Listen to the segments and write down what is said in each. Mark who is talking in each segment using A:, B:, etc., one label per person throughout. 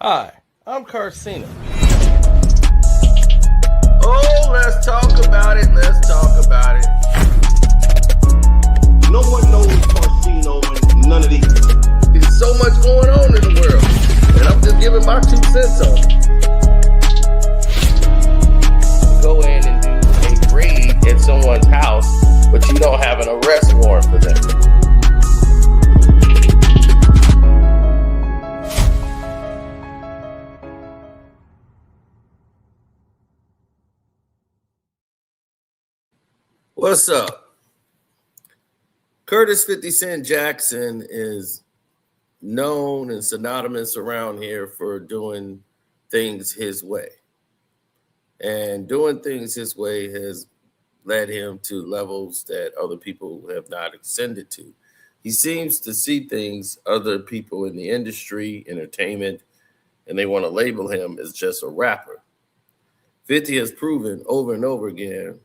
A: Hi, I'm Carcina.
B: Oh, let's talk about it. Let's talk about it.
C: No one knows Corsino and none of these.
B: There's so much going on in the world, and I'm just giving my 2 cents on it. Go in and do a raid at someone's house, but you don't have an arrest warrant for them. What's up? Curtis 50 Cent Jackson is known and synonymous around here for doing things his way. And doing things his way has led him to levels that other people have not ascended to. He seems to see things other people in the industry, entertainment, and they want to label him as just a rapper. 50 has proven over and over again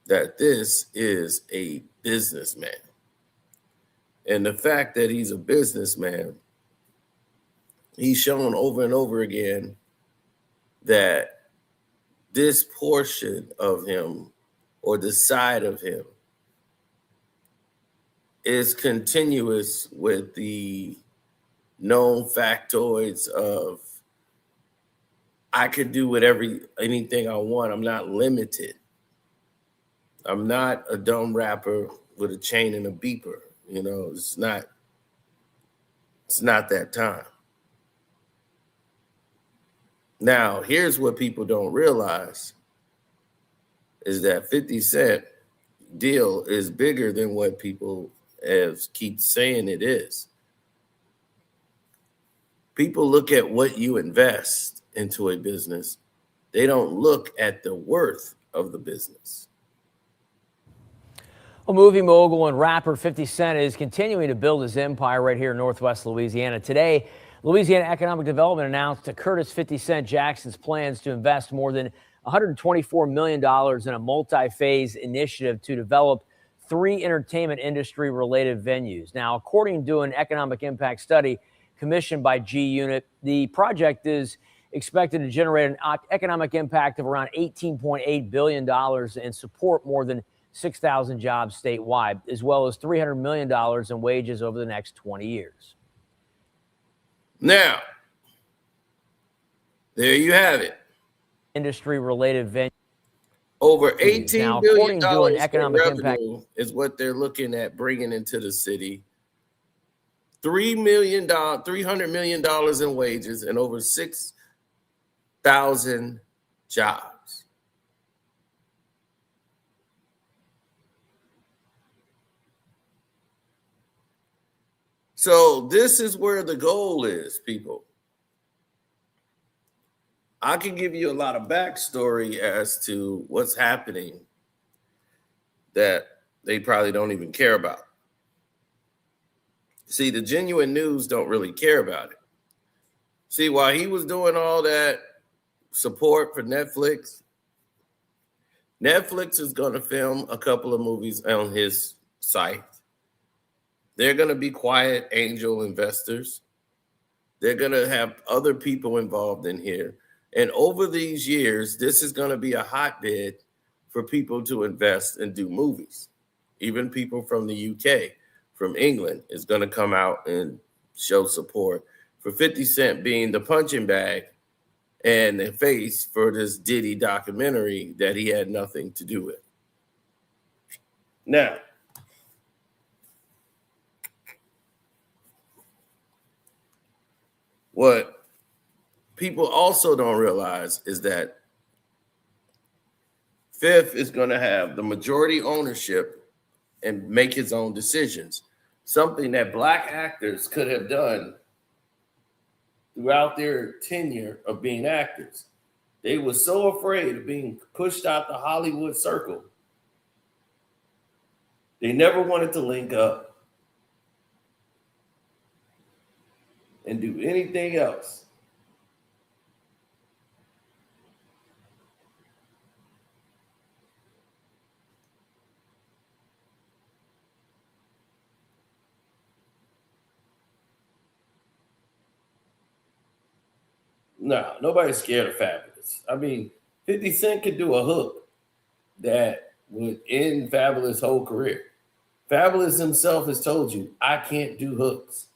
B: that this is a businessman. And the fact that he's a businessman, he's shown over and over again that this portion of him or the side of him is continuous with the known factoids of I could do anything I want. I'm not limited. I'm not a dumb rapper with a chain and a beeper. You know, it's not that time. Now, here's what people don't realize is that 50 Cent deal is bigger than what people keep saying it is. People look at what you invest into a business. They don't look at the worth of the business.
D: Well, movie mogul and rapper 50 Cent is continuing to build his empire right here in Northwest Louisiana. Today, Louisiana Economic Development announced to Curtis 50 Cent Jackson's plans to invest more than $124 million in a multi-phase initiative to develop 3 entertainment industry-related venues. Now, according to an economic impact study commissioned by G-Unit, the project is expected to generate an economic impact of around $18.8 billion and support more than 6,000 jobs statewide, as well as $300 million in wages over the next 20 years.
B: Now, there you have it.
D: Industry-related venues.
B: Over $18 billion in revenue is what they're looking at bringing into the city. $300 million in wages and over 6,000 jobs. So this is where the goal is, people. I can give you a lot of backstory as to what's happening that they probably don't even care about. See, the genuine news don't really care about it. See, while he was doing all that support for Netflix is going to film a couple of movies on his site. They're going to be quiet angel investors. They're going to have other people involved in here. And over these years, this is going to be a hotbed for people to invest and do movies. Even people from the UK, from England, is going to come out and show support for 50 Cent being the punching bag and the face for this Diddy documentary that he had nothing to do with. Now, what people also don't realize is that Fifth is going to have the majority ownership and make his own decisions, something that Black actors could have done throughout their tenure of being actors. They were so afraid of being pushed out the Hollywood circle. They never wanted to link up and do anything else. No, nobody's scared of Fabolous. I mean, 50 Cent could do a hook that would end Fabolous' whole career. Fabolous himself has told you, I can't do hooks.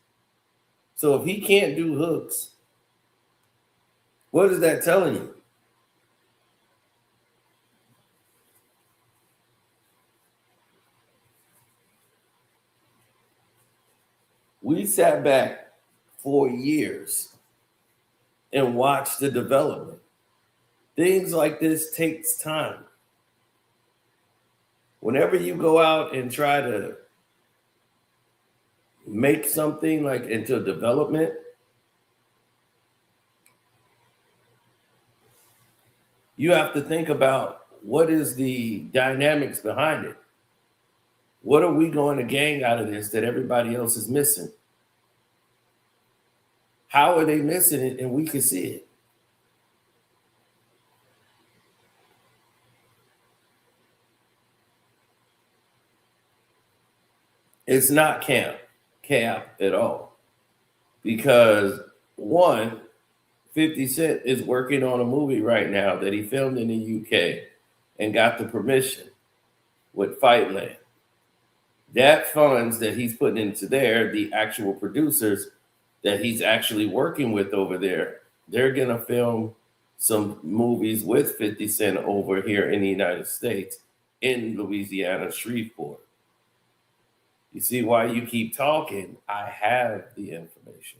B: So if he can't do hooks, what is that telling you? We sat back for years and watched the development. Things like this takes time. Whenever you go out and try to make something like into development, you have to think about what is the dynamics behind it. What are we going to gain out of this that everybody else is missing? How are they missing it and we can see it? It's not camp at all. Because one, 50 Cent is working on a movie right now that he filmed in the UK and got the permission with Fightland. That funds that he's putting into there, the actual producers that he's actually working with over there, they're going to film some movies with 50 Cent over here in the United States, in Louisiana, Shreveport. You see why you keep talking? I have the information.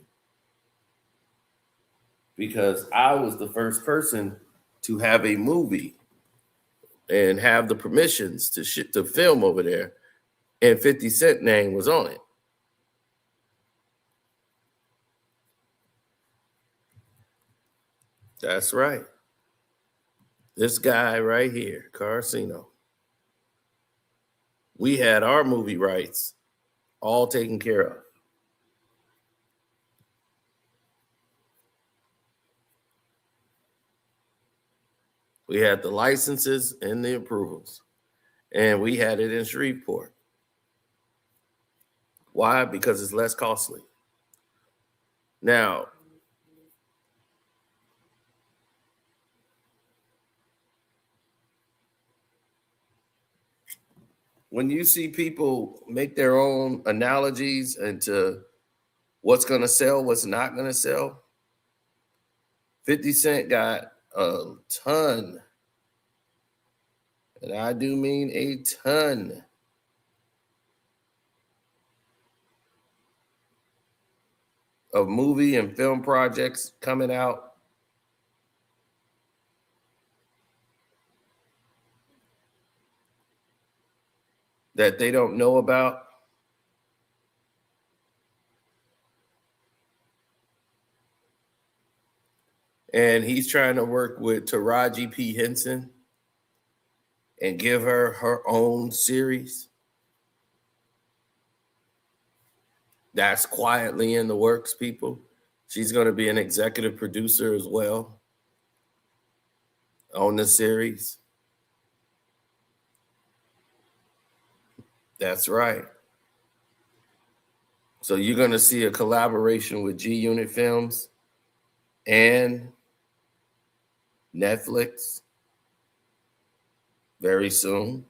B: Because I was the first person to have a movie and have the permissions to film over there, and 50 Cent name was on it. That's right. This guy right here, Carcino. We had our movie rights all taken care of. We had the licenses and the approvals, and we had it in Shreveport. Why? Because it's less costly. Now, when you see people make their own analogies into what's going to sell, what's not going to sell, 50 Cent got a ton, and I do mean a ton, of movie and film projects coming out that they don't know about. And he's trying to work with Taraji P. Henson and give her her own series. That's quietly in the works, people. She's going to be an executive producer as well on the series. That's right. So you're going to see a collaboration with G Unit Films and Netflix very soon.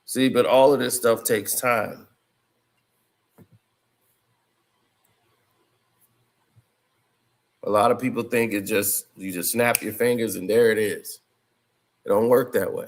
B: See, but all of this stuff takes time. A lot of people think you just snap your fingers and there it is. It don't work that way.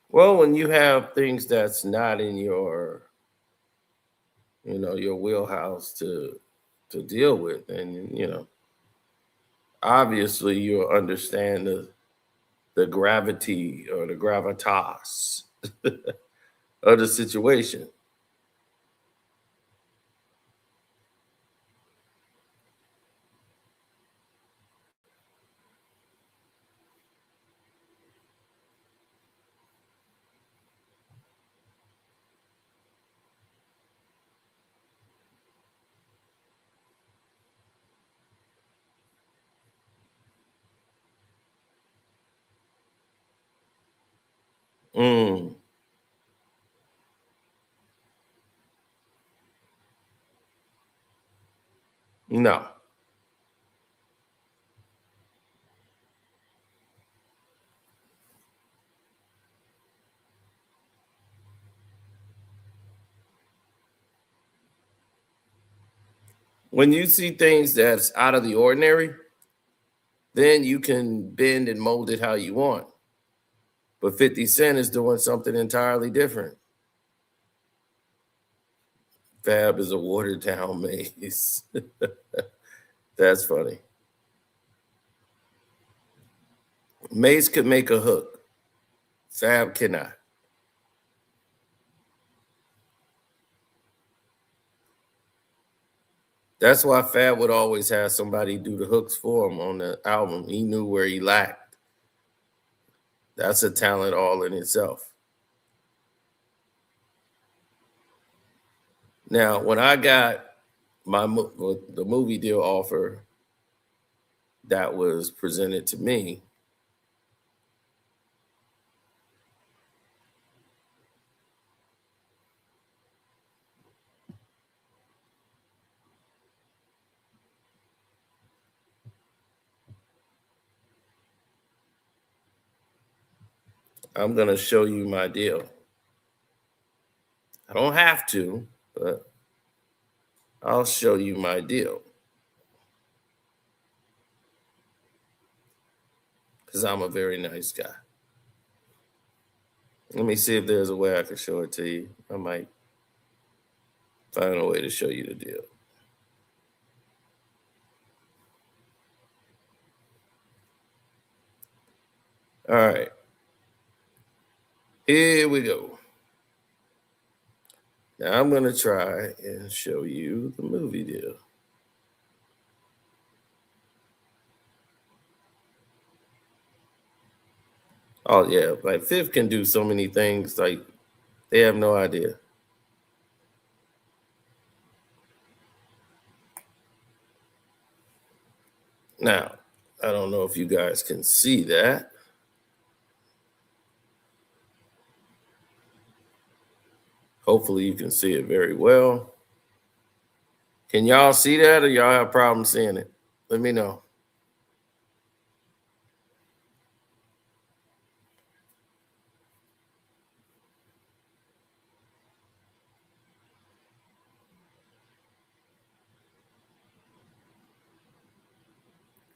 B: Well, when you have things that's not in your, your wheelhouse to deal with, and obviously you'll understand the gravity or the gravitas of the situation. Mm. No. When you see things that's out of the ordinary, then you can bend and mold it how you want. But 50 Cent is doing something entirely different. Fab is a watered down maze. That's funny. Maze could make a hook. Fab cannot. That's why Fab would always have somebody do the hooks for him on the album. He knew where he lacked. That's a talent all in itself. Now, when I got the movie deal offer that was presented to me, I'm going to show you my deal. I don't have to, but I'll show you my deal. Because I'm a very nice guy. Let me see if there's a way I can show it to you. I might find a way to show you the deal. All right. Here we go. Now I'm going to try and show you the movie deal. Oh, yeah. Like, Fifth can do so many things. Like, they have no idea. Now, I don't know if you guys can see that. Hopefully you can see it very well. Can y'all see that, or y'all have problems seeing it? Let me know.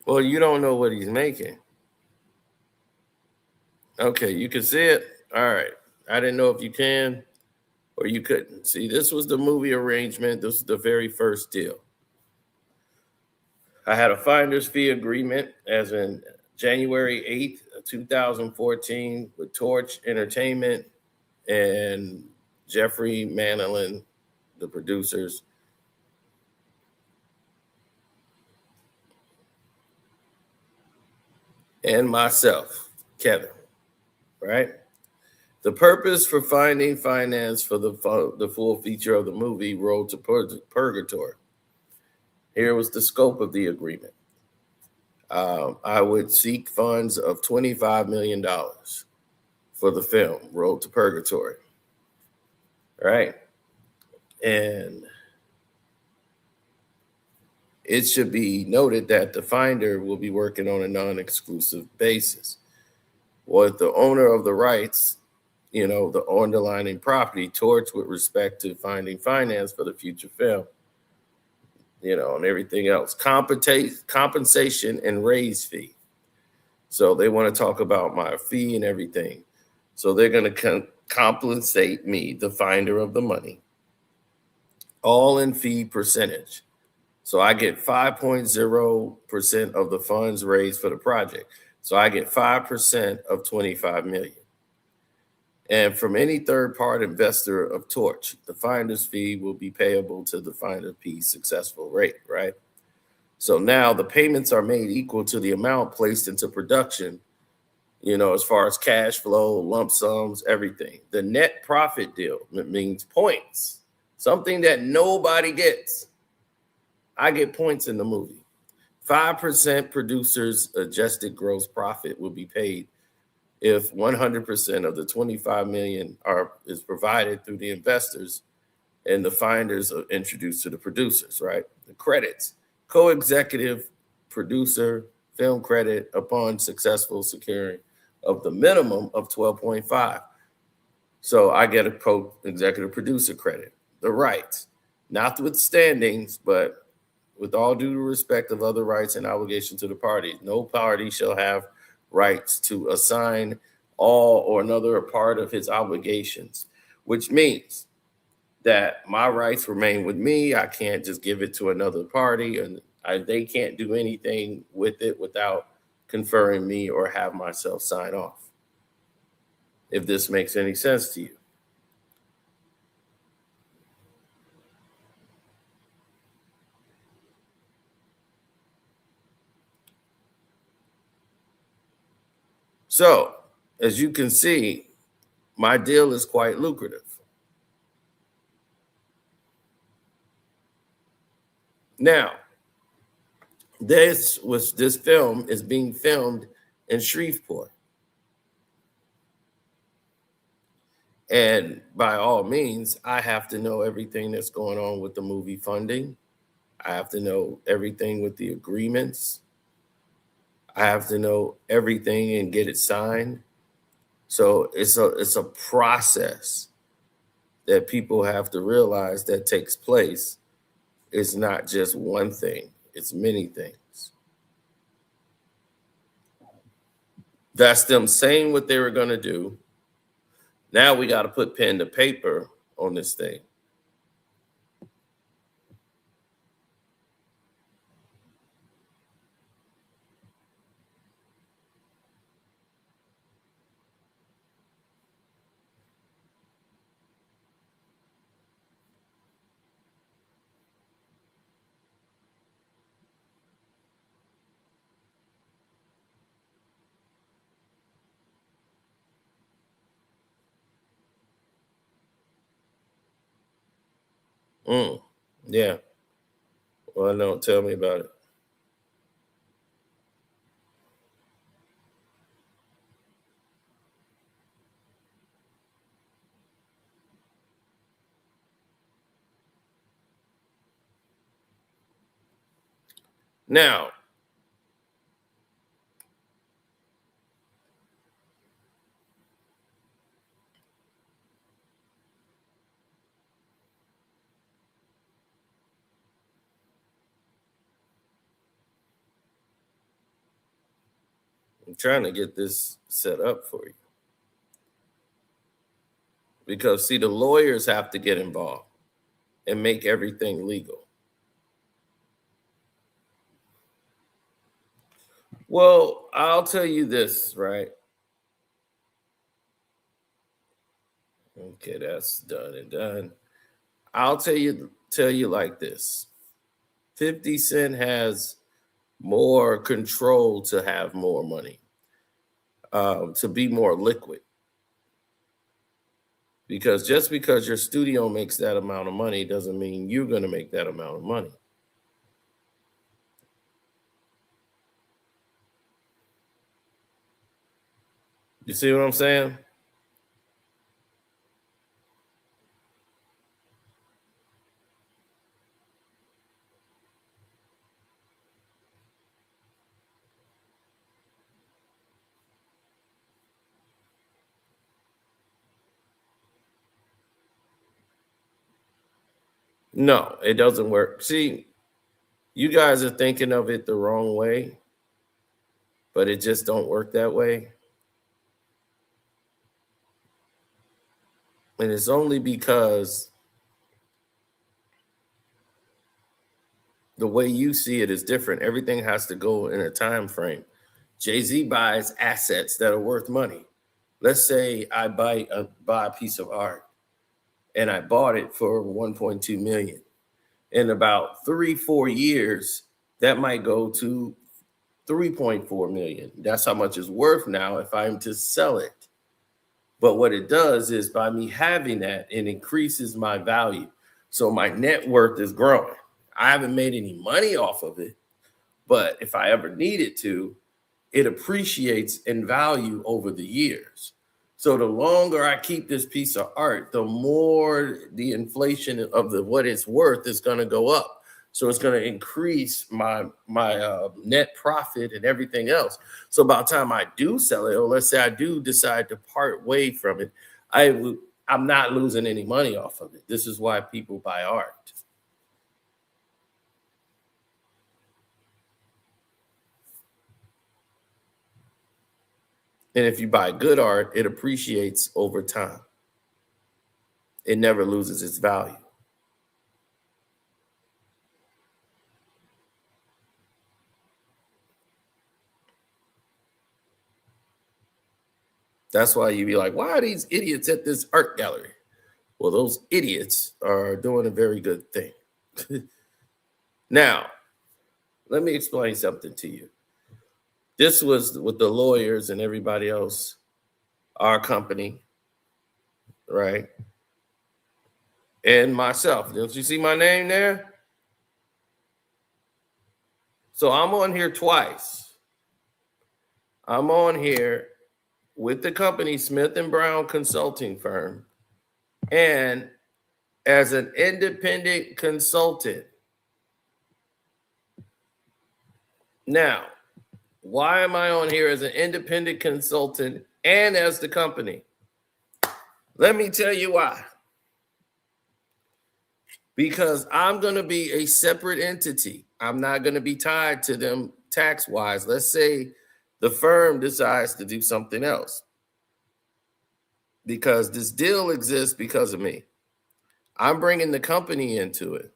B: Well, you don't know what he's making. Okay, you can see it? All right. I didn't know if you can or you couldn't. See, this was the movie arrangement. This was the very first deal. I had a finder's fee agreement as in January 8th, 2014 with Torch Entertainment and Jeffrey Manilin, the producers. And myself, Kevin, right? The purpose for finding finance for the full feature of the movie, Road to Purgatory. Here was the scope of the agreement. I would seek funds of $25 million for the film, Road to Purgatory. Right? And it should be noted that the finder will be working on a non-exclusive basis. Well, the owner of the rights, you know, the underlying property, Torch, with respect to finding finance for the future film, you know, and everything else, compensation and raise fee. So they want to talk about my fee and everything. So they're going to compensate me, the finder of the money, all in fee percentage. So I get 5.0% of the funds raised for the project. So I get 5% of 25 million. And from any third-party investor of Torch, the finder's fee will be payable to the finder P's successful rate, right? So now the payments are made equal to the amount placed into production, you know, as far as cash flow, lump sums, everything. The net profit deal means points, something that nobody gets. I get points in the movie. 5% producers' adjusted gross profit will be paid if 100% of the 25 million is provided through the investors and the finders are introduced to the producers, right? The credits, co-executive producer, film credit upon successful securing of the minimum of 12.5. So I get a co-executive producer credit. The rights, notwithstanding, but with all due respect of other rights and obligations to the parties, no party shall have rights to assign all or another a part of his obligations, which means that my rights remain with me. I can't just give it to another party, and they can't do anything with it without conferring me or have myself sign off. If this makes any sense to you. So, as you can see, my deal is quite lucrative. Now, this film is being filmed in Shreveport. And by all means, I have to know everything that's going on with the movie funding. I have to know everything with the agreements. I have to know everything and get it signed. So it's a process that people have to realize that takes place. It's not just one thing, it's many things. That's them saying what they were going to do. Now we got to put pen to paper on this thing. Yeah. Well, don't tell me about it. Now, I'm trying to get this set up for you. Because, see, the lawyers have to get involved and make everything legal. Well, I'll tell you this, right? Okay, that's done and done. I'll tell you like this. 50 Cent has more control to have more money, to be more liquid. Because just because your studio makes that amount of money doesn't mean you're going to make that amount of money. You see what I'm saying? No, it doesn't work. See, you guys are thinking of it the wrong way, but it just don't work that way. And it's only because the way you see it is different. Everything has to go in a time frame. Jay-Z buys assets that are worth money. Let's say I buy a piece of art and I bought it for 1.2 million. In about 3-4 years, that might go to 3.4 million. That's how much it's worth now if I'm to sell it. But what it does is by me having that, it increases my value. So my net worth is growing. I haven't made any money off of it, but if I ever needed to, it appreciates in value over the years. So the longer I keep this piece of art, the more the inflation of what it's worth is going to go up. So it's going to increase my net profit and everything else. So by the time I do sell it, or let's say I do decide to part way from it, I'm not losing any money off of it. This is why people buy art. And if you buy good art, it appreciates over time. It never loses its value. That's why you be like, why are these idiots at this art gallery? Well, those idiots are doing a very good thing. Now, let me explain something to you. This was with the lawyers and everybody else, our company, right? And myself. Don't you see my name there? So I'm on here twice. I'm on here with the company Smith & Brown Consulting Firm and as an independent consultant. Now, why am I on here as an independent consultant and as the company? Let me tell you why. Because I'm going to be a separate entity. I'm not going to be tied to them tax-wise. Let's say the firm decides to do something else. Because this deal exists because of me. I'm bringing the company into it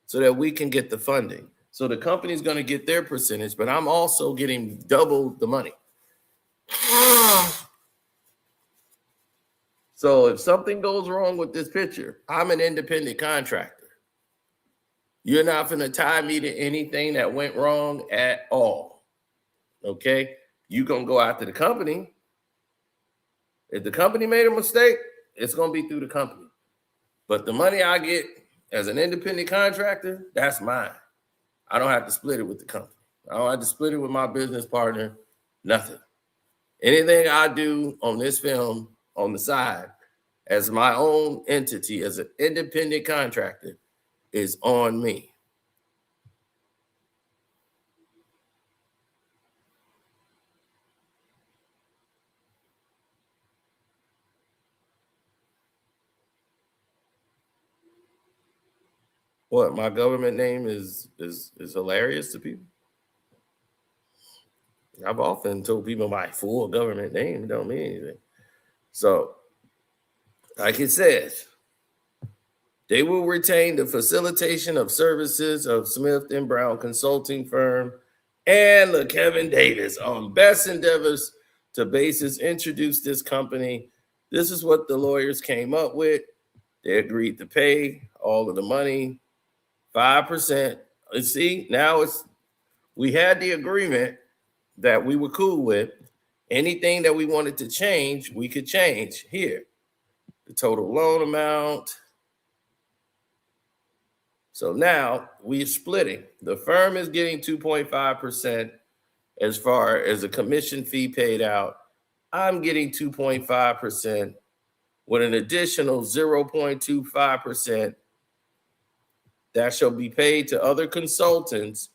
B: so that we can get the funding. So the company's going to get their percentage, but I'm also getting double the money. So if something goes wrong with this picture, I'm an independent contractor. You're not going to tie me to anything that went wrong at all. Okay? You're going to go after the company. If the company made a mistake, it's going to be through the company. But the money I get as an independent contractor, that's mine. I don't have to split it with the company. I don't have to split it with my business partner, nothing. Anything I do on this film on the side as my own entity, as an independent contractor, is on me. What, my government name is hilarious to people? I've often told people my full government name don't mean anything. So, like it says, they will retain the facilitation of services of Smith & Brown Consulting Firm and LeKevin Davis on best endeavors to basis introduce this company. This is what the lawyers came up with. They agreed to pay all of the money, 5%. Let's see, now we had the agreement that we were cool with. Anything that we wanted to change, we could change here. The total loan amount. So now we're splitting. The firm is getting 2.5% as far as a commission fee paid out. I'm getting 2.5% with an additional 0.25% that shall be paid to other consultants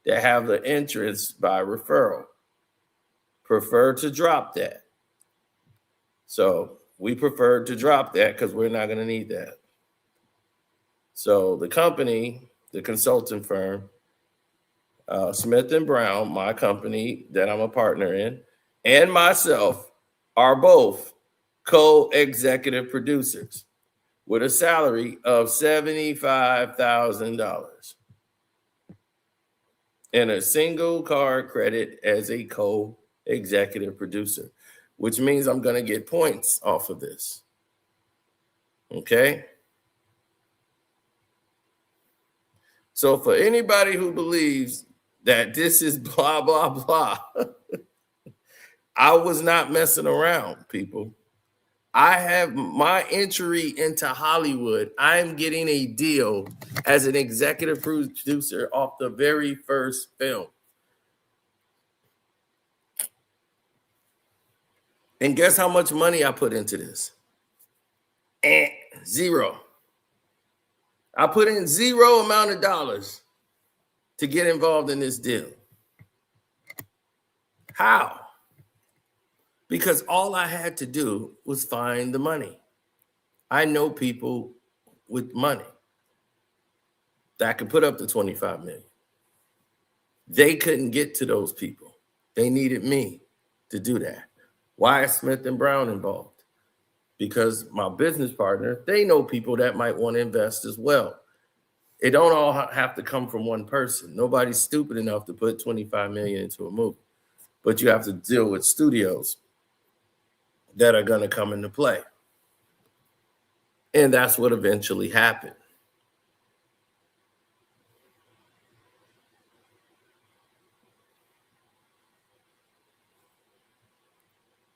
B: that have the interest by referral. Prefer to drop that. So we prefer to drop that because we're not going to need that. So the company, the consulting firm, Smith & Brown, my company that I'm a partner in, and myself are both co-executive producers with a salary of $75,000 and a single card credit as a co-executive producer, which means I'm going to get points off of this. Okay? So for anybody who believes that this is blah, blah, blah, I was not messing around, people. I have my entry into Hollywood. I'm getting a deal as an executive producer off the very first film. And guess how much money I put into this? Zero. I put in zero amount of dollars to get involved in this deal. How? Because all I had to do was find the money. I know people with money that could put up the 25 million. They couldn't get to those people. They needed me to do that. Why is Smith and Brown involved? Because my business partner, they know people that might want to invest as well. It don't all have to come from one person. Nobody's stupid enough to put 25 million into a movie. But you have to deal with studios that are going to come into play. And that's what eventually happened.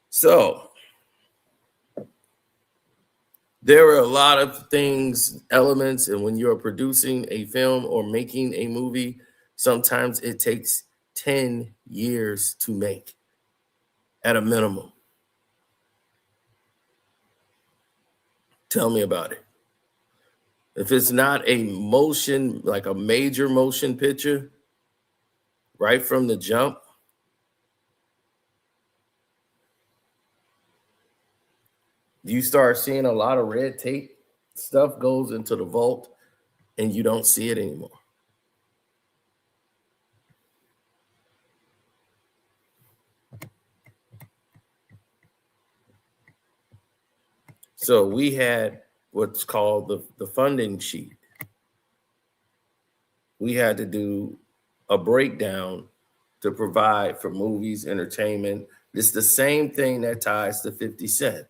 B: So there are a lot of things, elements, and when you're producing a film or making a movie, sometimes it takes 10 years to make at a minimum. Tell me about it. If it's not a motion, like a major motion picture, right from the jump, you start seeing a lot of red tape. Stuff goes into the vault and you don't see it anymore. So we had what's called the funding sheet. We had to do a breakdown to provide for movies, entertainment. It's the same thing that ties to 50 Cent.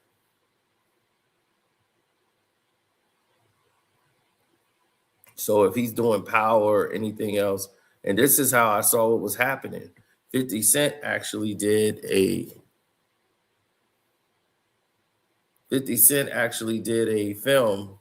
B: So if he's doing Power or anything else, and this is how I saw what was happening. 50 Cent actually did a film.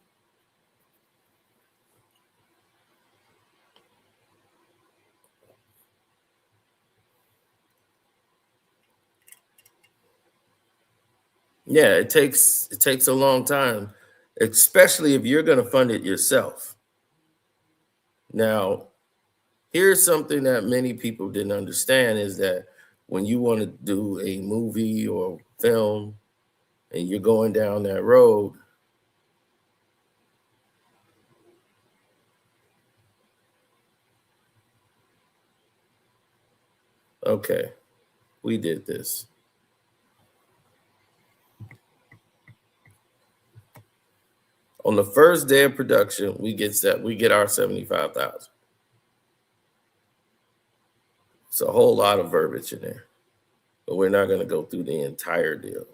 B: Yeah, it takes a long time, especially if you're going to fund it yourself. Now, here's something that many people didn't understand is that when you want to do a movie or film and you're going down that road, okay, we did this. On the first day of production, we get our 75,000. It's a whole lot of verbiage in there, but we're not going to go through the entire deal.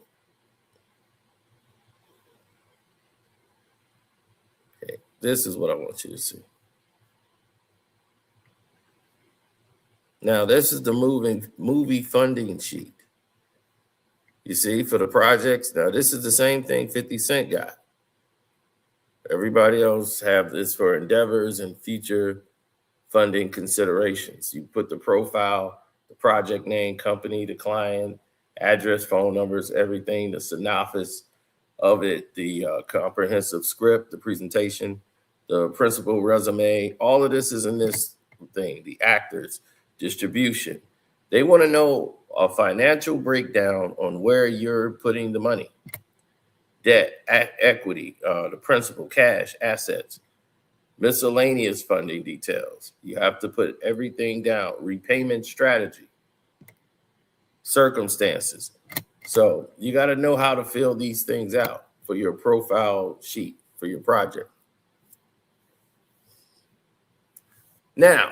B: Okay, this is what I want you to see. Now, this is the movie funding sheet. You see, for the projects. Now, this is the same thing 50 Cent got. Everybody else have this for endeavors and future funding considerations. You put the profile, the project name, company, the client, address, phone numbers, everything, the synopsis of it, the comprehensive script, the presentation, the principal resume. All of this is in this thing, the actors, distribution. They want to know a financial breakdown on where you're putting the money. Debt, equity, the principal, cash, assets, miscellaneous funding details. You have to put everything down. Repayment strategy, circumstances. So you got to know how to fill these things out for your profile sheet for your project. Now,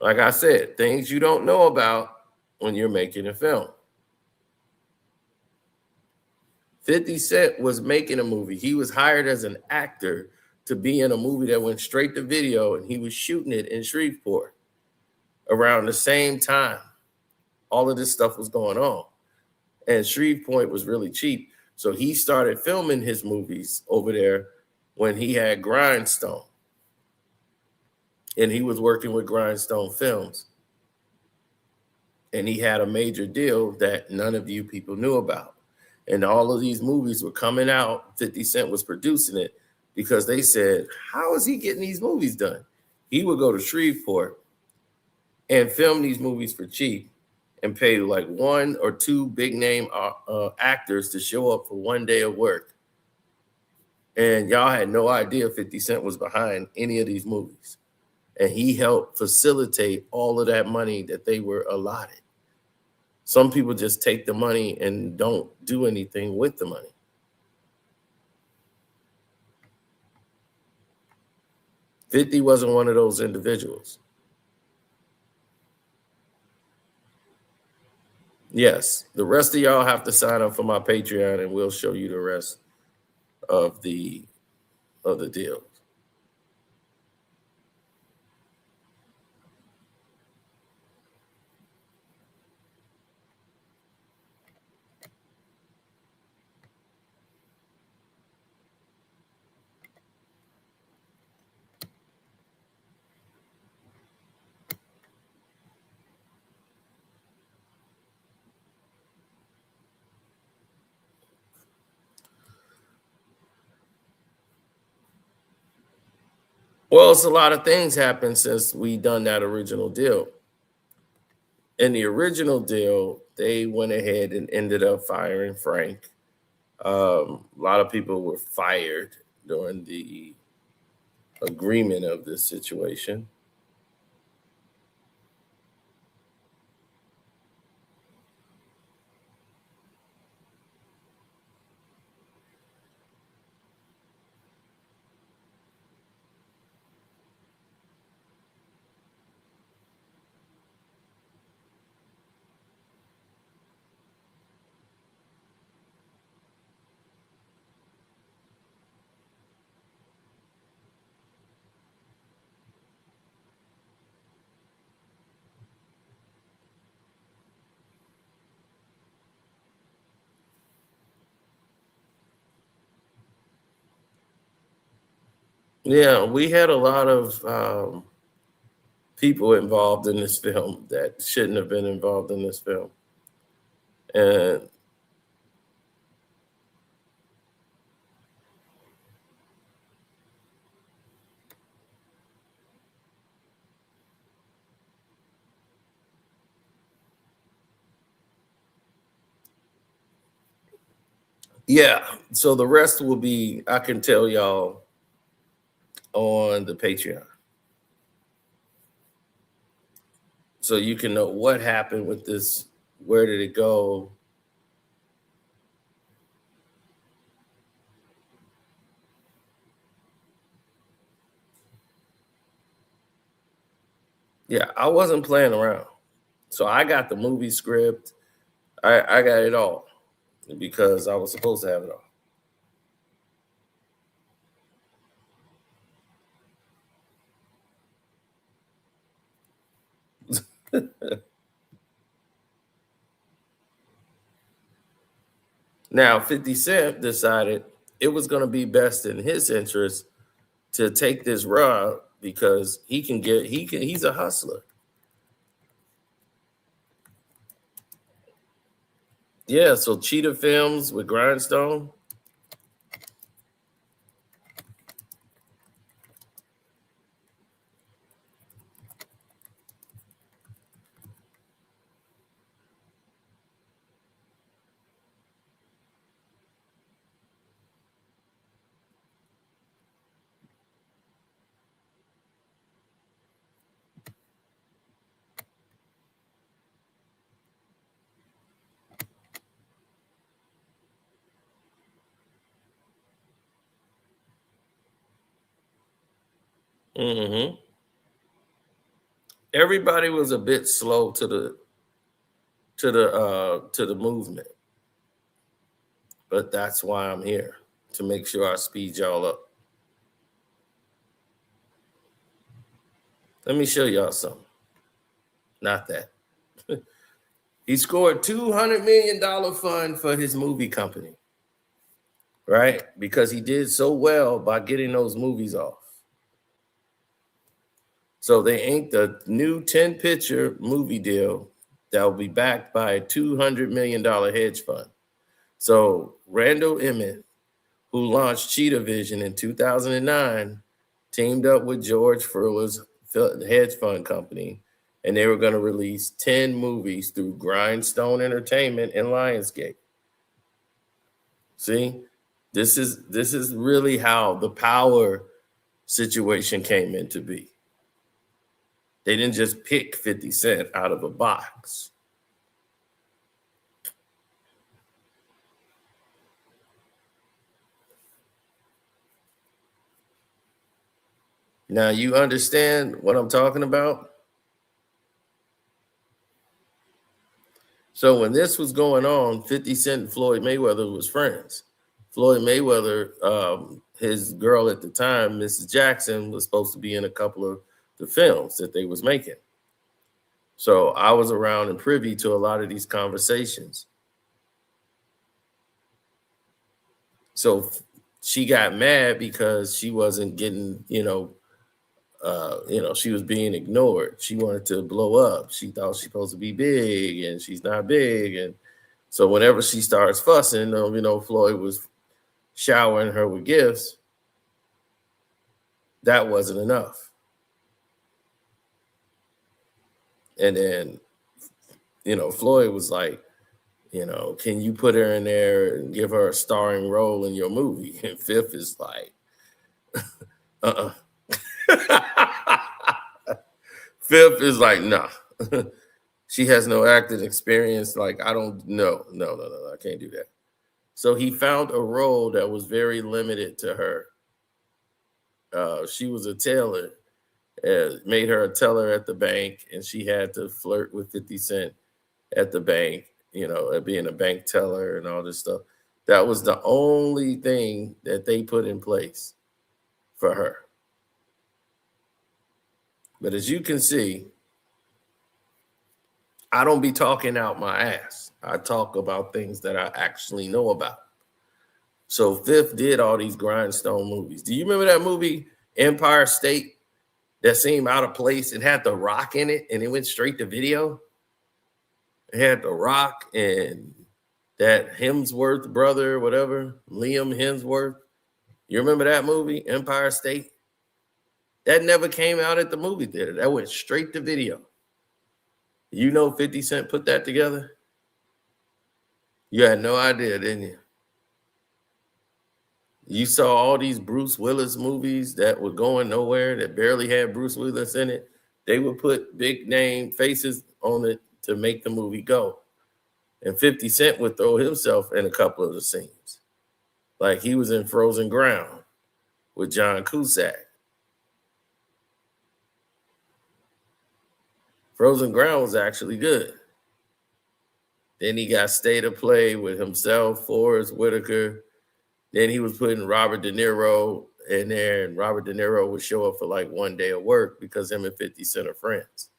B: like I said, things you don't know about when you're making a film. 50 Cent was making a movie. He was hired as an actor to be in a movie that went straight to video, and he was shooting it in Shreveport around the same time all of this stuff was going on. And Shreveport was really cheap. So he started filming his movies over there when he had Grindstone. And he was working with Grindstone Films. And he had a major deal that none of you people knew about. And all of these movies were coming out. 50 Cent was producing it because they said, how is he getting these movies done? He would go to Shreveport and film these movies for cheap and pay like 1 or 2 big name actors to show up for 1 day of work. And y'all had no idea 50 Cent was behind any of these movies. And he helped facilitate all of that money that they were allotted. Some people just take the money and don't do anything with the money. $50 wasn't one of those individuals. Yes, the rest of y'all have to sign up for my Patreon, and we'll show you the rest of the deal. Well, it's a lot of things happened since we done that original deal. In the original deal, they went ahead and ended up firing Frank. A lot of people were fired during the agreement of this situation. Yeah, we had a lot of people involved in this film that shouldn't have been involved in this film. And yeah, so the rest will be, I can tell y'all on the Patreon. So you can know what happened with this, where did it go? Yeah, I wasn't playing around. So I got the movie script. I got it all because I was supposed to have it all. Now, 50 Cent decided it was going to be best in his interest to take this route because he's a hustler. Yeah, so Cheetah Films with Grindstone. Mm-hmm. Everybody was a bit slow to the movement, but that's why I'm here, to make sure I speed y'all up. Let me show y'all something. Not that. He scored $200 million fund for his movie company, right? Because he did so well by getting those movies off. So they inked a new 10-picture movie deal that will be backed by a $200 million hedge fund. So Randall Emmett, who launched Cheetah Vision in 2009, teamed up with George Furlow's hedge fund company, and they were going to release 10 movies through Grindstone Entertainment and Lionsgate. See, this is really how the power situation came into be. They didn't just pick 50 Cent out of a box. Now you understand what I'm talking about? So when this was going on, 50 Cent and Floyd Mayweather was friends. Floyd Mayweather, his girl at the time, Mrs. Jackson, was supposed to be in a couple of the films that they was making. So I was around and privy to a lot of these conversations. So she got mad because she wasn't getting, she was being ignored. She wanted to blow up. She thought she's supposed to be big, and she's not big. And so whenever she starts fussing, Floyd was showering her with gifts. That wasn't enough. And then, Floyd was like, can you put her in there and give her a starring role in your movie? And Fifth is like, Fifth is like, nah. She has no acting experience. Like, I don't know. No, I can't do that. So he found a role that was very limited to her. She was a teller, made her a teller at the bank, and she had to flirt with 50 Cent at the bank, being a bank teller and all this stuff. That was the only thing that they put in place for her. But as you can see, I don't be talking out my ass. I talk about things that I actually know about. So Fifth did all these Grindstone movies. Do you remember that movie, Empire State, that seemed out of place? It had The Rock in it, and it went straight to video. It had The Rock and that Hemsworth brother, whatever, Liam Hemsworth. You remember that movie, Empire State? That never came out at the movie theater. That went straight to video. 50 Cent put that together? You had no idea, didn't you? You saw all these Bruce Willis movies that were going nowhere, that barely had Bruce Willis in it. They would put big name faces on it to make the movie go. And 50 Cent would throw himself in a couple of the scenes. Like he was in Frozen Ground with John Cusack. Frozen Ground was actually good. Then he got State of Play with himself, Forrest Whitaker. Then he was putting Robert De Niro in there, and Robert De Niro would show up for like one day of work because him and 50 Cent are friends.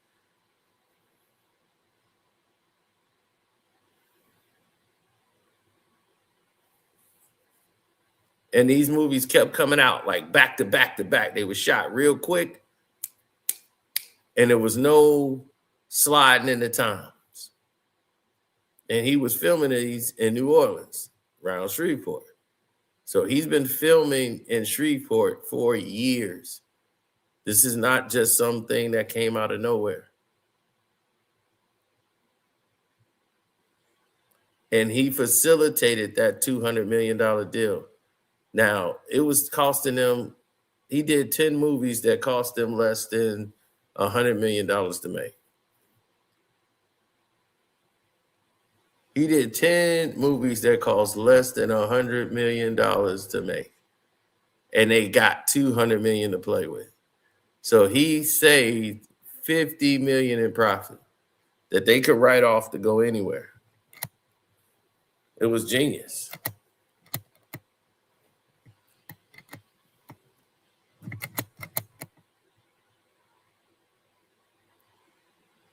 B: And these movies kept coming out like back to back to back. They were shot real quick, and there was no sliding in the times. And he was filming these in New Orleans, around Shreveport. So he's been filming in Shreveport for years. This is not just something that came out of nowhere. And he facilitated that $200 million deal. Now, it was costing them, he did 10 movies that cost them less than $100 million to make. He did 10 movies that cost less than $100 million to make. And they got $200 million to play with. So he saved $50 million in profit that they could write off to go anywhere. It was genius.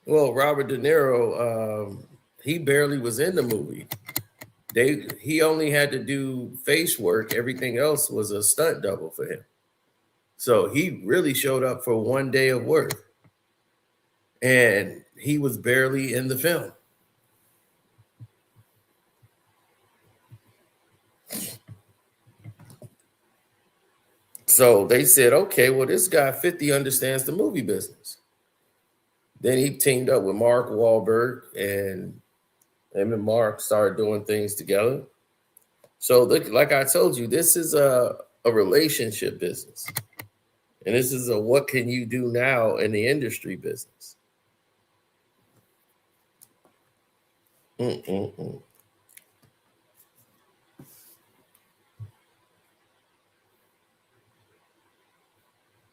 B: Well, Robert De Niro, he barely was in the movie. He only had to do face work. Everything else was a stunt double for him. So he really showed up for one day of work. and he was barely in the film. So they said, okay, well, this guy 50 understands the movie business. Then he teamed up with Mark Wahlberg, and him and Mark started doing things together. So like I told you, this is a relationship business. And this is a what can you do now in the industry business. Mm-mm-mm.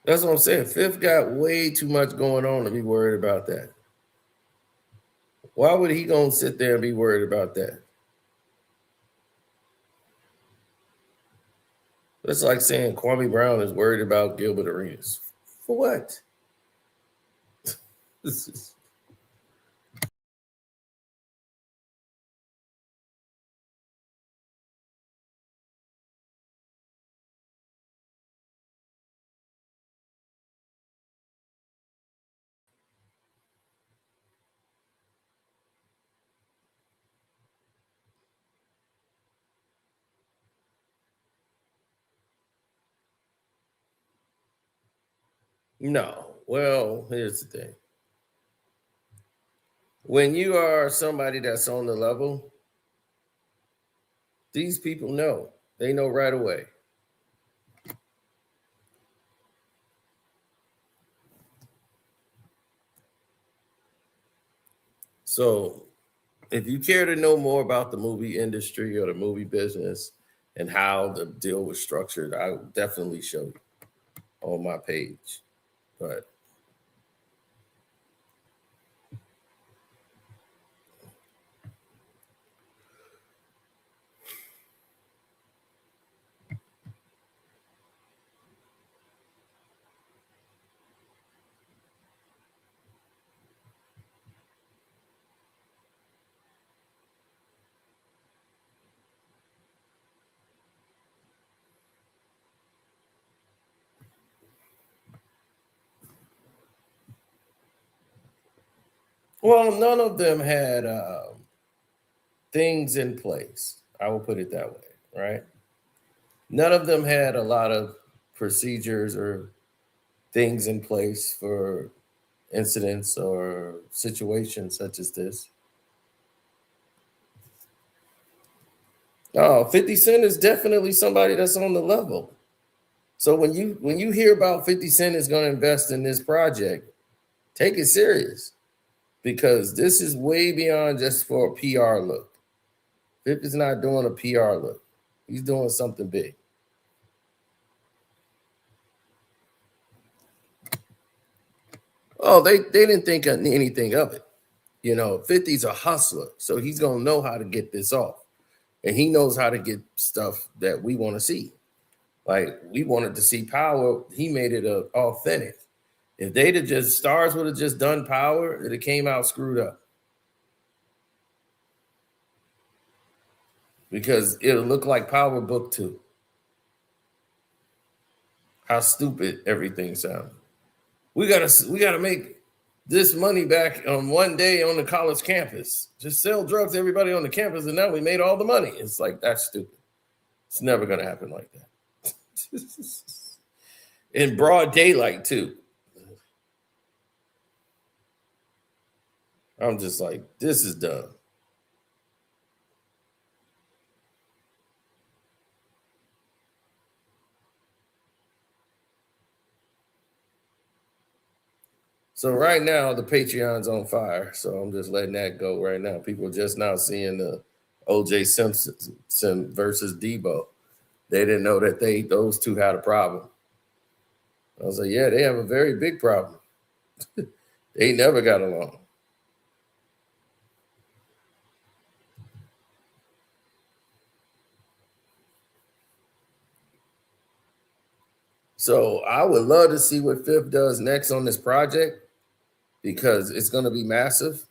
B: That's what I'm saying. Fifth got way too much going on to be worried about that. Why would he gonna sit there and be worried about that? That's like saying Kwame Brown is worried about Gilbert Arenas. For what? This is... No. Well, here's the thing. When you are somebody that's on the level, these people know. They know right away. So if you care to know more about the movie industry or the movie business and how the deal was structured, I will definitely show you on my page. But well, none of them had things in place. I will put it that way, right? None of them had a lot of procedures or things in place for incidents or situations such as this. Oh, 50 Cent is definitely somebody that's on the level. So when you hear about 50 Cent is going to invest in this project, take it serious because this is way beyond just for a PR look. 50's not doing a PR look. He's doing something big. Oh, they didn't think of anything of it. You know, 50's a hustler, so he's going to know how to get this off. And he knows how to get stuff that we want to see. Like we wanted to see Power. He made it authentic. If they'd have just Stars would have just done Power, it came out screwed up. Because it'll look like Power Book 2. How stupid everything sounds. We gotta make this money back on one day on the college campus. Just sell drugs to everybody on the campus, and now we made all the money. It's like that's stupid. It's never gonna happen like that. In broad daylight, too. I'm just like, this is dumb. So right now, the Patreon's on fire. So I'm just letting that go right now. People are just now seeing the O.J. Simpson versus Debo. They didn't know that those two had a problem. I was like, yeah, they have a very big problem. They never got along. So I would love to see what Fifth does next on this project because it's going to be massive.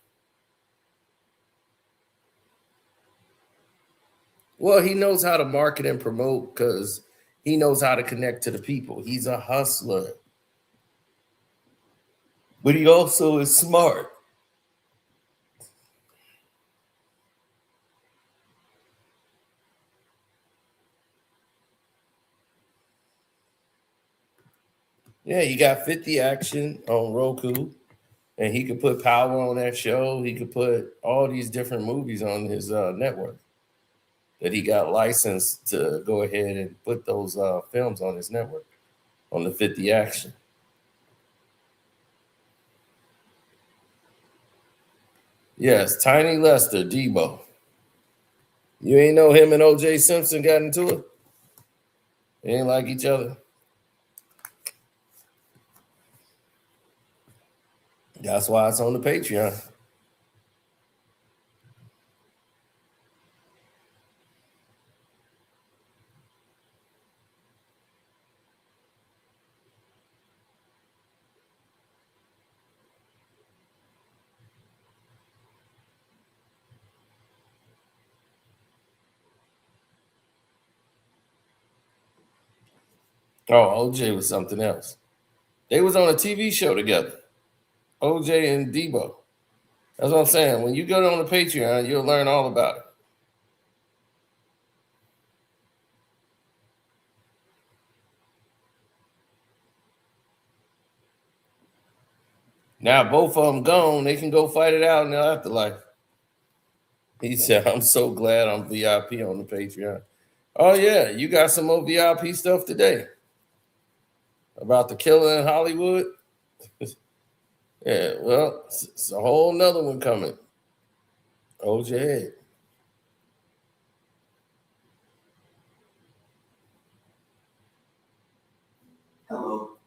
B: Well, he knows how to market and promote because he knows how to connect to the people. He's a hustler. but he also is smart. Yeah, he got 50 Action on Roku, and he could put Power on that show. He could put all these different movies on his network that he got licensed to go ahead and put those films on his network on the 50 Action. Yes, Tiny Lester, Debo. You ain't know him and O.J. Simpson got into it? They ain't like each other. That's why it's on the Patreon. Oh, OJ was something else. They was on a TV show together. OJ and Debo. That's what I'm saying. When you go on the Patreon, you'll learn all about it. Now both of them gone. They can go fight it out in the afterlife. He said, I'm so glad I'm VIP on the Patreon. Oh, yeah. You got some more VIP stuff today about the killer in Hollywood? Yeah, well, it's a whole nother one coming. Hold your head.
C: Hello.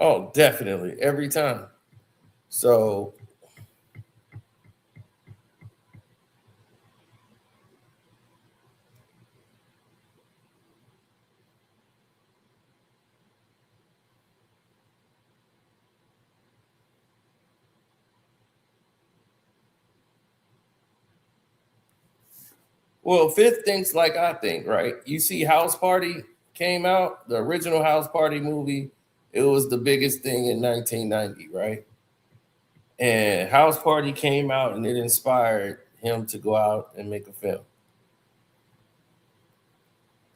B: Oh, definitely. Every time. So, well, Fifth thinks like I think, right? You see House Party came out, the original House Party movie. It was the biggest thing in 1990, right? And House Party came out and it inspired him to go out and make a film.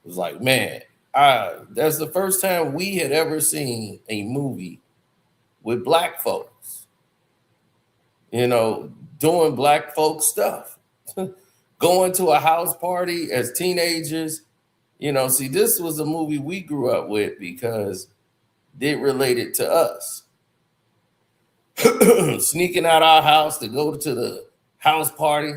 B: It was like, man, that's the first time we had ever seen a movie with black folks, doing black folk stuff, going to a house party as teenagers. See, this was a movie we grew up with because it related to us. Sneaking out our house to go to the house party.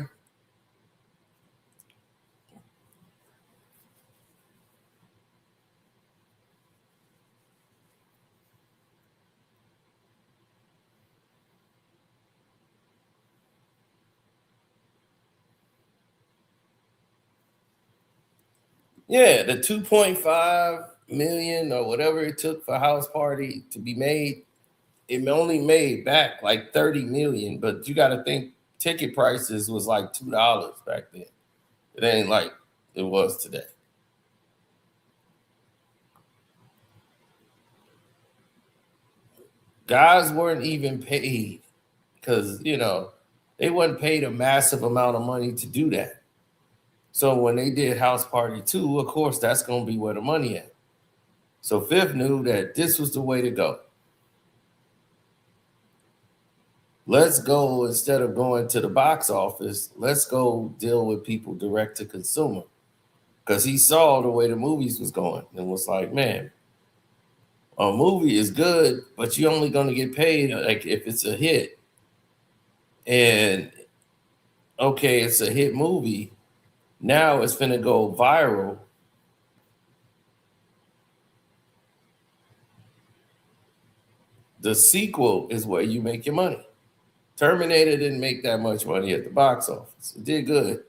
B: Yeah, the 2.5 million or whatever it took for House Party to be made, it only made back like 30 million. But you got to think ticket prices was like $2 back then. It ain't like it was today. Guys weren't even paid because, they wasn't paid a massive amount of money to do that. So when they did House Party 2, of course, that's going to be where the money at. So Fifth knew that this was the way to go. Let's go, instead of going to the box office, let's go deal with people direct to consumer. Because he saw the way the movies was going and was like, man, a movie is good, but you're only going to get paid like if it's a hit. And okay, it's a hit movie. Now it's going to go viral. The sequel is where you make your money. Terminator didn't make that much money at the box office. It did good,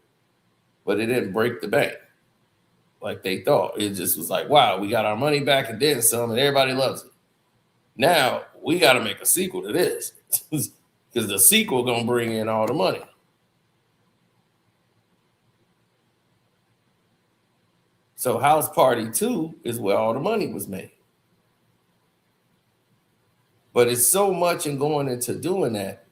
B: but it didn't break the bank like they thought. It just was like, wow, we got our money back and then some, and everybody loves it. Now we got to make a sequel to this because the sequel gonna bring in all the money. So House Party 2 is where all the money was made. But it's so much in going into doing that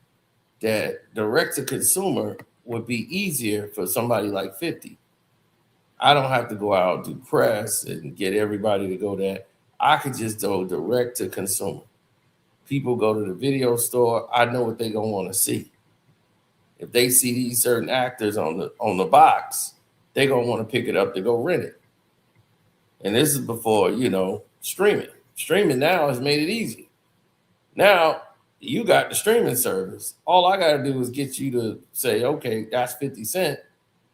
B: direct to consumer would be easier for somebody like 50. I don't have to go out and do press and get everybody to go there. I could just go direct to consumer. People go to the video store. I know what they're gonna want to see. If they see these certain actors on the box, they're gonna want to pick it up to go rent it. And this is before, streaming. Streaming now has made it easy. Now you got the streaming service. All I got to do is get you to say, okay, that's 50 Cent.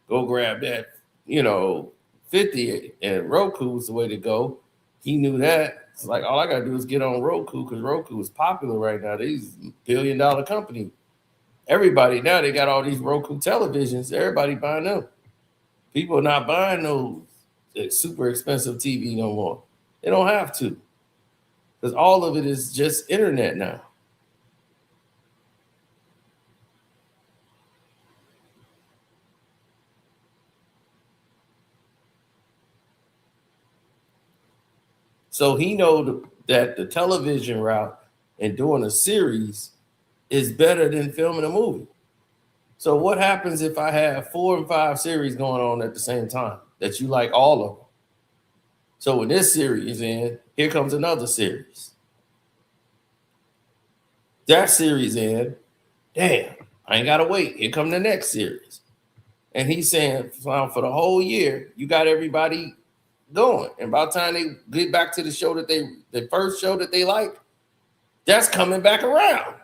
B: Go grab that, 50, and Roku is the way to go. He knew that. It's like, all I got to do is get on Roku, because Roku is popular right now. These $1 billion company. Everybody now, they got all these Roku televisions. Everybody buying them. People are not buying those super expensive TV no more. They don't have to, because all of it is just internet now. So he know that the television route and doing a series is better than filming a movie. So what happens if I have 4 and 5 series going on at the same time that you like all of them? So when this series in, here comes another series. That series in, damn, I ain't got to wait. Here come the next series. And he's saying, for the whole year, you got everybody going. And by the time they get back to the show the first show that they like, that's coming back around.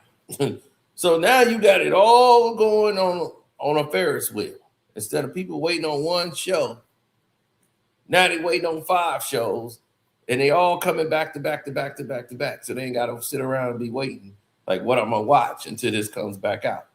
B: So now you got it all going on a Ferris wheel. Instead of people waiting on one show, now they waiting on 5 shows, and they all coming back to back to back to back to back. So they ain't got to sit around and be waiting, like what I'm going to watch until this comes back out.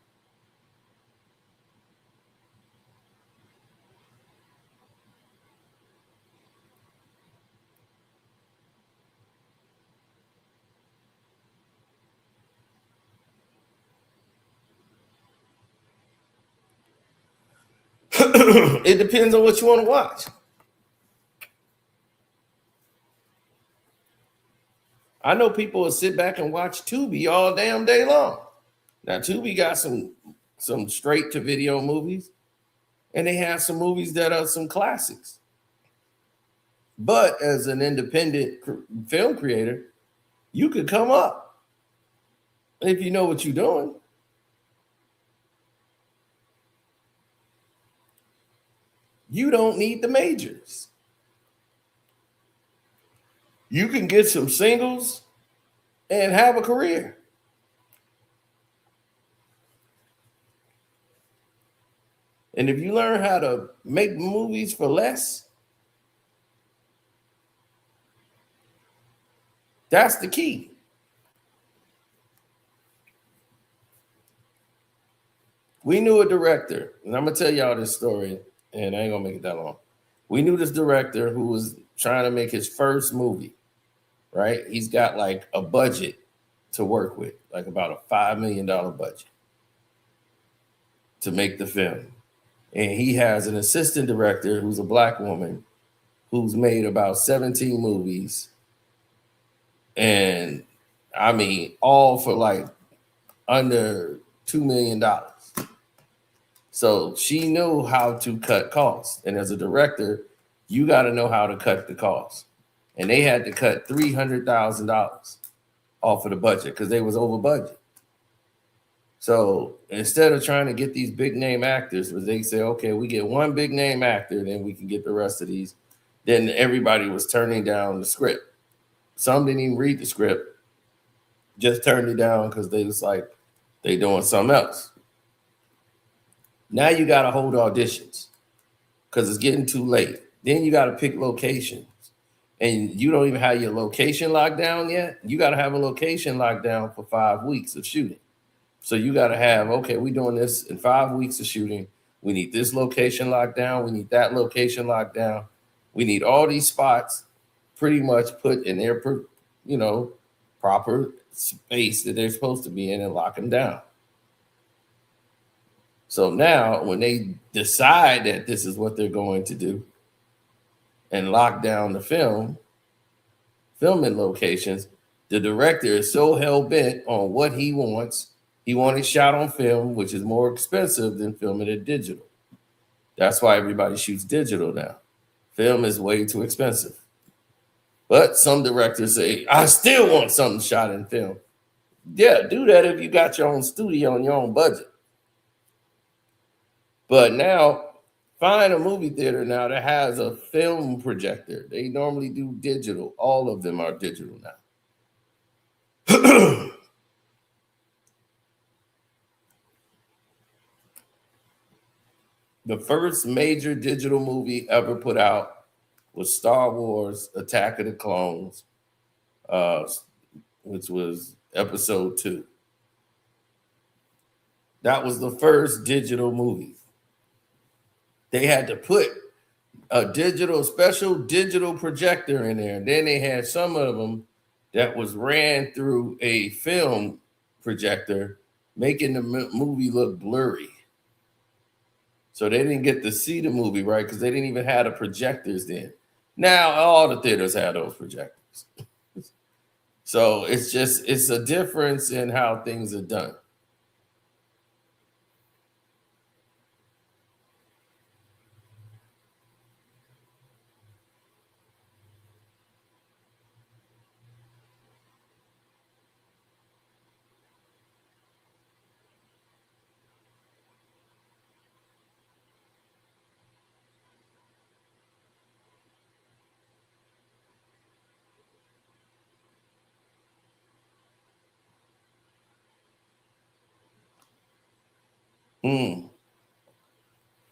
B: It depends on what you want to watch. I know people will sit back and watch Tubi all damn day long. Now, Tubi got some straight to video movies, and they have some movies that are some classics. But as an independent film creator, you could come up if you know what you're doing. You don't need the majors. You can get some singles and have a career. And if you learn how to make movies for less, that's the key. We knew a director, and I'm going to tell y'all this story, and I ain't going to make it that long. We knew this director who was trying to make his first movie, right? He's got like a budget to work with, like about a $5 million budget to make the film. And he has an assistant director who's a black woman who's made about 17 movies. And I mean, all for like under $2 million. So she knew how to cut costs. And as a director, you got to know how to cut the costs. And they had to cut $300,000 off of the budget because they was over budget. So instead of trying to get these big name actors, where they say, okay, we get one big name actor, then we can get the rest of these. Then everybody was turning down the script. Some didn't even read the script, just turned it down because they was like, they doing something else. Now you got to hold auditions because it's getting too late. Then you got to pick locations. And you don't even have your location locked down yet. You got to have a location locked down for 5 weeks of shooting. So you got to have, okay, we're doing this in 5 weeks of shooting. We need this location locked down. We need that location locked down. We need all these spots pretty much put in their, proper space that they're supposed to be in and lock them down. So now when they decide that this is what they're going to do, and lock down the filming locations, the director is so hell-bent on what he wants. He wanted shot on film, which is more expensive than filming it digital. That's why everybody shoots digital now. Film is way too expensive. But some directors say, I still want something shot in film. Yeah, do that if you got your own studio and your own budget. But now, find a movie theater now that has a film projector. They normally do digital. All of them are digital now. The first major digital movie ever put out was Star Wars Attack of the Clones, which was episode 2. That was the first digital movie. They had to put a special digital projector in there. And then they had some of them that was ran through a film projector, making the movie look blurry. So they didn't get to see the movie, right? Because they didn't even have the projectors then. Now all the theaters have those projectors. So it's a difference in how things are done.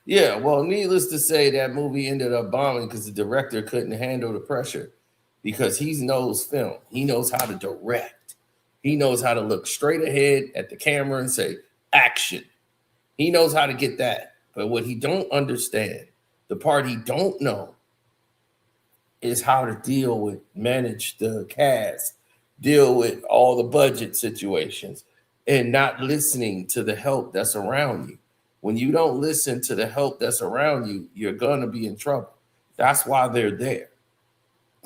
B: Yeah, well, needless to say, that movie ended up bombing because the director couldn't handle the pressure because he knows film. He knows how to direct. He knows how to look straight ahead at the camera and say, action. He knows how to get that. But what he don't understand, the part he don't know, is how to manage the cast, deal with all the budget situations, and not listening to the help that's around you. When you don't listen to the help that's around you, you're going to be in trouble. That's why they're there.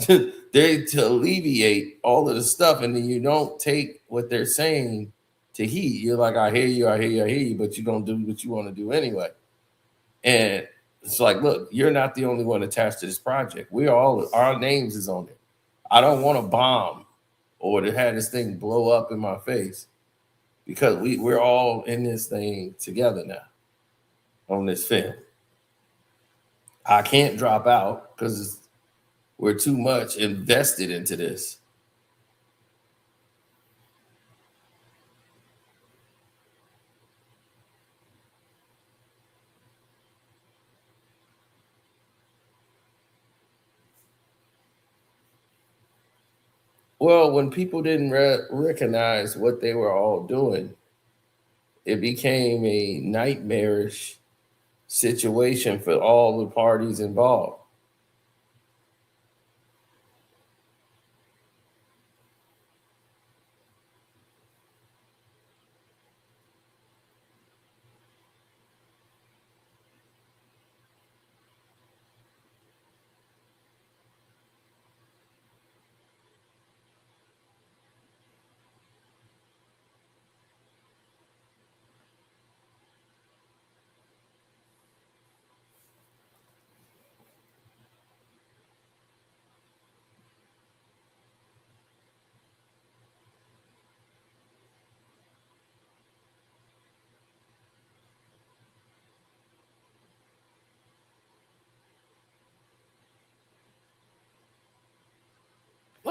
B: They're to alleviate all of the stuff, and then you don't take what they're saying to heed. You're like, I hear you, but you don't do what you want to do anyway. And it's like, look, you're not the only one attached to this project. Our names is on it. I don't want to bomb or to have this thing blow up in my face because we're all in this thing together now on this film. I can't drop out because we're too much invested into this. Well, when people didn't recognize what they were all doing, it became a nightmarish situation for all the parties involved.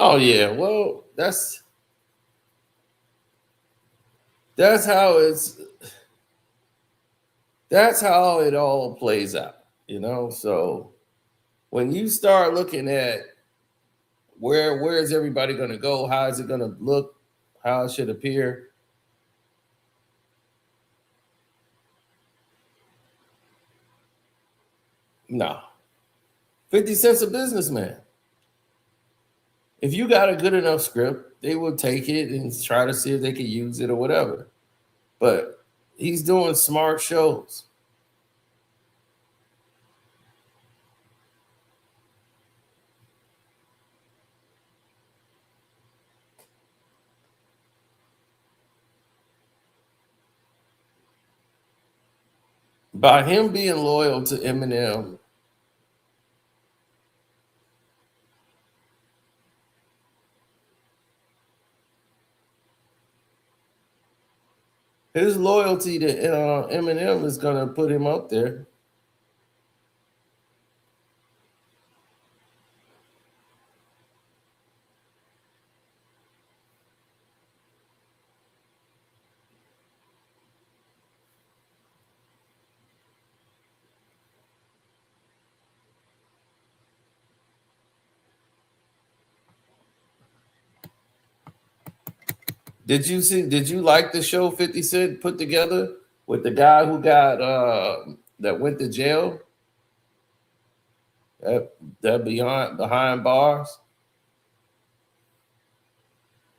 B: Oh yeah, well, that's how that's how it all plays out, So when you start looking at where is everybody going to go, how is it going to look, how it should appear, no. 50 Cent's a businessman. If you got a good enough script, they will take it and try to see if they can use it or whatever. But he's doing smart shows. By him being loyal to Eminem, his loyalty to Eminem is going to put him up there. Did you like the show 50 Cent put together with the guy who got that went to jail? That behind bars?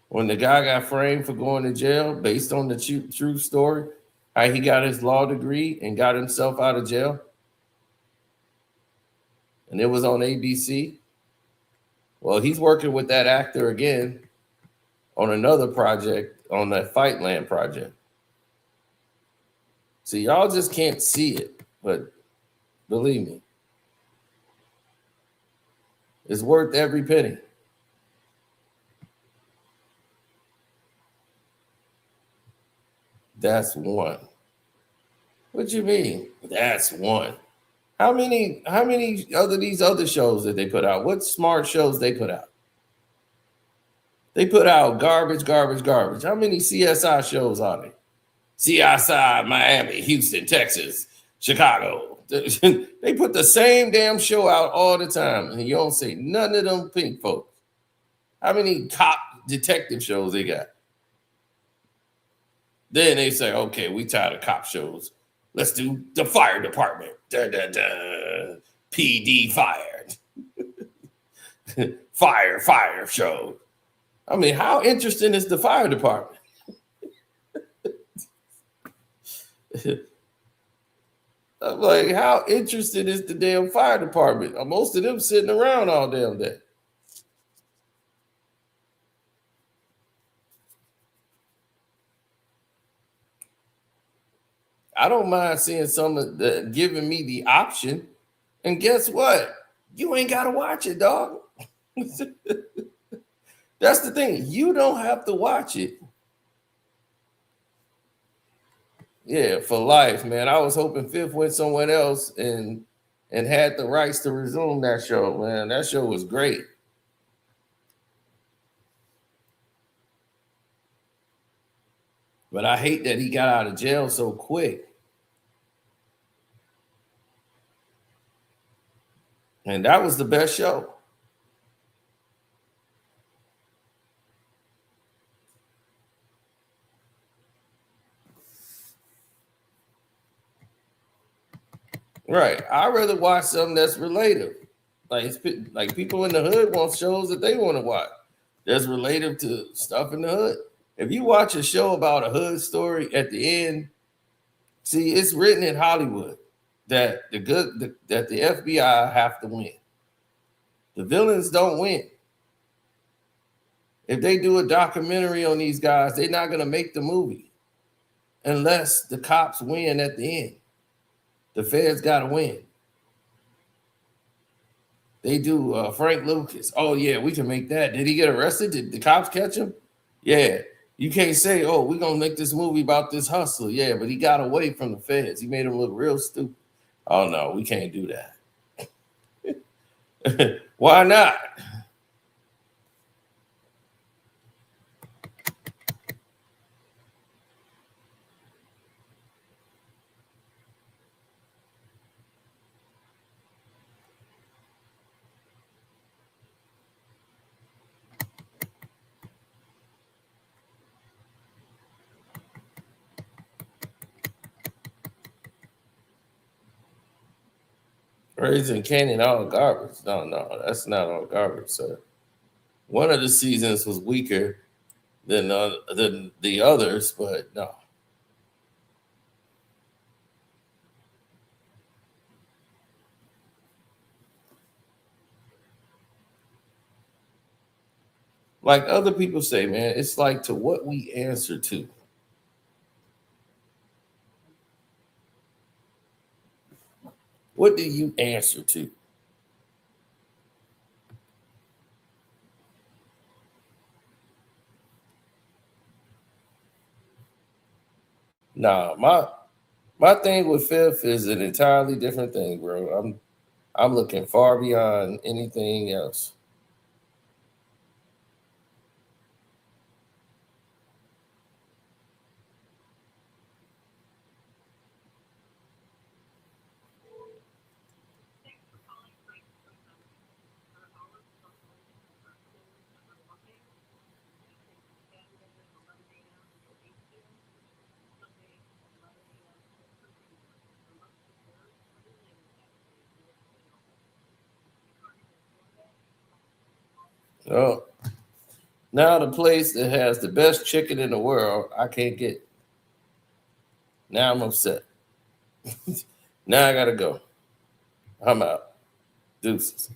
B: When the guy got framed for going to jail based on the true story, how he got his law degree and got himself out of jail. And it was on ABC. Well, he's working with that actor again on another project, on that Fightland project. See, y'all just can't see it, but believe me, it's worth every penny. That's one. What you mean? That's one. How many other these other shows that they put out? What smart shows they put out? They put out garbage. How many CSI shows are there? CSI Miami, Houston, Texas, Chicago. They put the same damn show out all the time, and you don't see none of them pink folks. How many cop detective shows they got? Then they say, okay, we tired of cop shows. Let's do the fire department. PD fired. fire show. I mean, how interesting is the fire department? I'm like, how interesting is the damn fire department? Most of them sitting around all damn day. I don't mind seeing some of the giving me the option. And guess what? You ain't got to watch it, dog. That's the thing. You don't have to watch it. Yeah, for life, man. I was hoping Fifth went somewhere else and had the rights to resume that show, man. That show was great. But I hate that he got out of jail so quick. And that was the best show. Right. I'd rather watch something that's related. Like people in the hood want shows that they want to watch. That's related to stuff in the hood. If you watch a show about a hood story at the end, see, it's written in Hollywood that the FBI have to win. The villains don't win. If they do a documentary on these guys, they're not going to make the movie unless the cops win at the end. The feds got to win. They do Frank Lucas. Oh, yeah, we can make that. Did he get arrested? Did the cops catch him? Yeah. You can't say, oh, we're going to make this movie about this hustler. Yeah, but he got away from the feds. He made him look real stupid. Oh, no, we can't do that. Why not? Raising Canyon all garbage. No, that's not all garbage, sir. One of the seasons was weaker than the others, but no. Like other people say, man, it's like to what we answer to. What do you answer to? Nah, my thing with Fifth is an entirely different thing, bro. I'm looking far beyond anything else. Oh, now the place that has the best chicken in the world, I can't get. Now I'm upset. Now I gotta go. I'm out. Deuces.